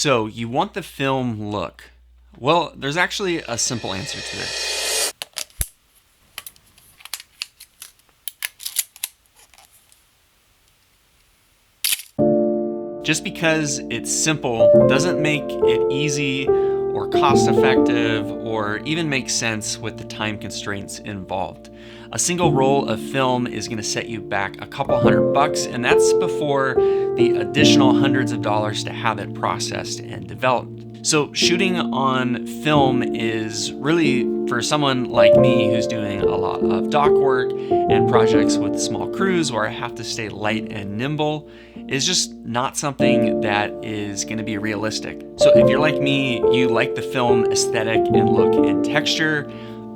So you want the film look. Well, there's actually a simple answer to this. Just because it's simple doesn't make it easy or cost effective or even make sense with the time constraints involved. A single roll of film is going to set you back a couple $100, and that's before the additional hundreds of dollars to have it processed and developed. So shooting on film is really for someone like me who's doing a lot of dock work and projects with small crews where I have to stay light and nimble, is just not something that is going to be realistic. So if you're like me, you like the film aesthetic and look and texture,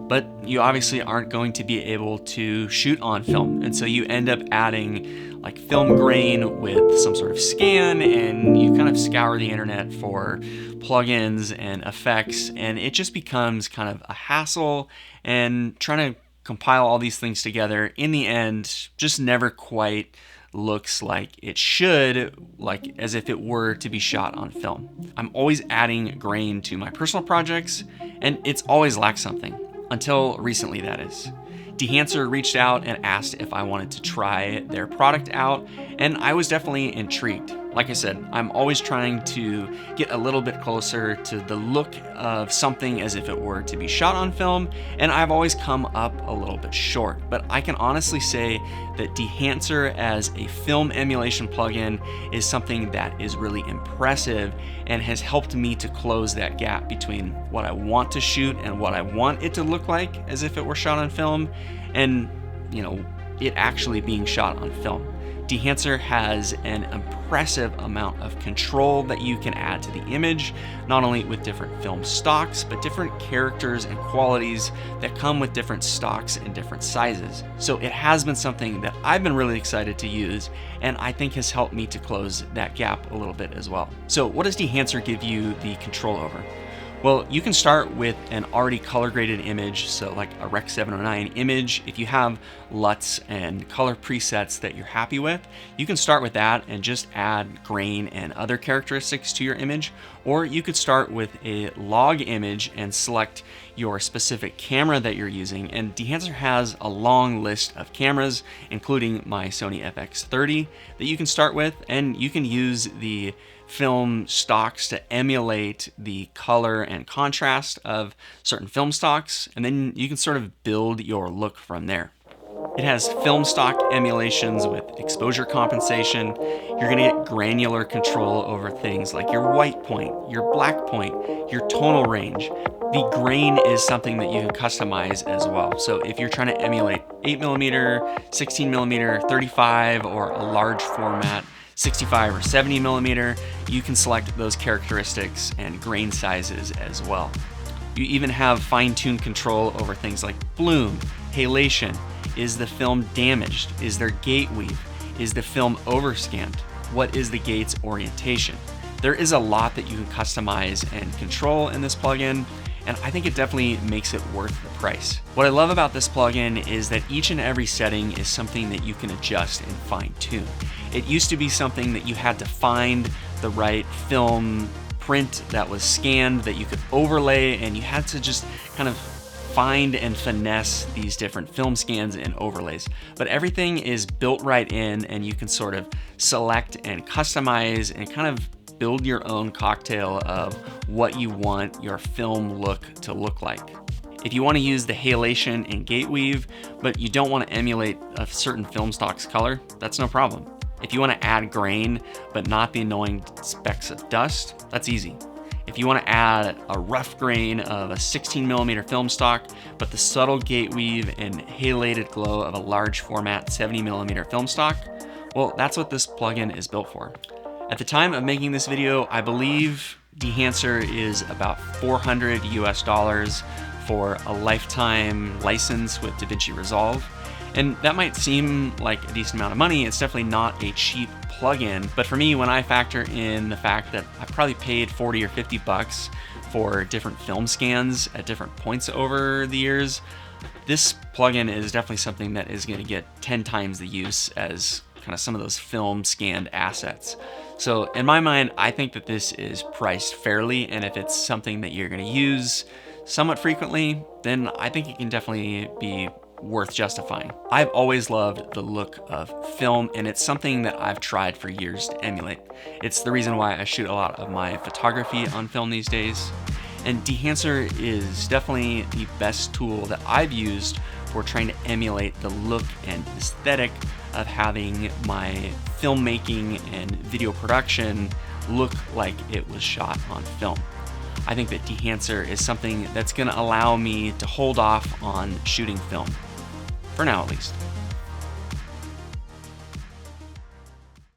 but you obviously aren't going to be able to shoot on film. And so you end up adding like film grain with some sort of scan, and you kind of scour the internet for plugins and effects, and it just becomes kind of a hassle, and trying to compile all these things together in the end just never quite looks like it should, like as if it were to be shot on film. I'm always adding grain to my personal projects, and it's always lacked something. Until recently, that is. Dehancer reached out and asked if I wanted to try their product out, and I was definitely intrigued. Like I said, I'm always trying to get a little bit closer to the look of something as if it were to be shot on film, and I've always come up a little bit short. But I can honestly say that Dehancer as a film emulation plugin is something that is really impressive and has helped me to close that gap between what I want to shoot and what I want it to look like as if it were shot on film, and it actually being shot on film. Dehancer has an impressive amount of control that you can add to the image, not only with different film stocks, but different characters and qualities that come with different stocks and different sizes. So it has been something that I've been really excited to use, and I think has helped me to close that gap a little bit as well. So what does Dehancer give you the control over? Well, you can start with an already color graded image, so like a Rec 709 image. If you have LUTs and color presets that you're happy with, you can start with that and just add grain and other characteristics to your image. Or you could start with a log image and select your specific camera that you're using. And Dehancer has a long list of cameras, including my Sony FX30 that you can start with, and you can use the film stocks to emulate the color and contrast of certain film stocks, and then you can sort of build your look from there. It has film stock emulations with exposure compensation. You're gonna get granular control over things like your white point, your black point, your tonal range. The grain is something that you can customize as well. So if you're trying to emulate 8mm, 16mm, 35, or a large format 65 or 70mm, you can select those characteristics and grain sizes as well. You even have fine-tuned control over things like bloom, halation. Is the film damaged? Is there gate weave? Is the film overscanned? What is the gate's orientation? There is a lot that you can customize and control in this plugin, and I think it definitely makes it worth the price. What I love about this plugin is that each and every setting is something that you can adjust and fine-tune. It used to be something that you had to find the right film print that was scanned that you could overlay, and you had to just kind of find and finesse these different film scans and overlays. But everything is built right in, and you can sort of select and customize and kind of build your own cocktail of what you want your film look to look like. If you want to use the halation and gate weave, but you don't want to emulate a certain film stock's color, that's no problem. If you want to add grain, but not the annoying specks of dust, that's easy. If you want to add a rough grain of a 16mm film stock, but the subtle gate weave and halated glow of a large format 70mm film stock, well, that's what this plugin is built for. At the time of making this video, I believe Dehancer is about $400 US for a lifetime license with DaVinci Resolve. And that might seem like a decent amount of money. It's definitely not a cheap plugin, but for me, when I factor in the fact that I probably paid 40 or 50 bucks for different film scans at different points over the years, this plugin is definitely something that is going to get 10 times the use as kind of some of those film scanned assets. So in my mind, I think that this is priced fairly, and if it's something that you're gonna use somewhat frequently, then I think it can definitely be worth justifying. I've always loved the look of film, and it's something that I've tried for years to emulate. It's the reason why I shoot a lot of my photography on film these days. And Dehancer is definitely the best tool that I've used for trying to emulate the look and aesthetic of having my filmmaking and video production look like it was shot on film. I think that Dehancer is something that's gonna allow me to hold off on shooting film, for now at least.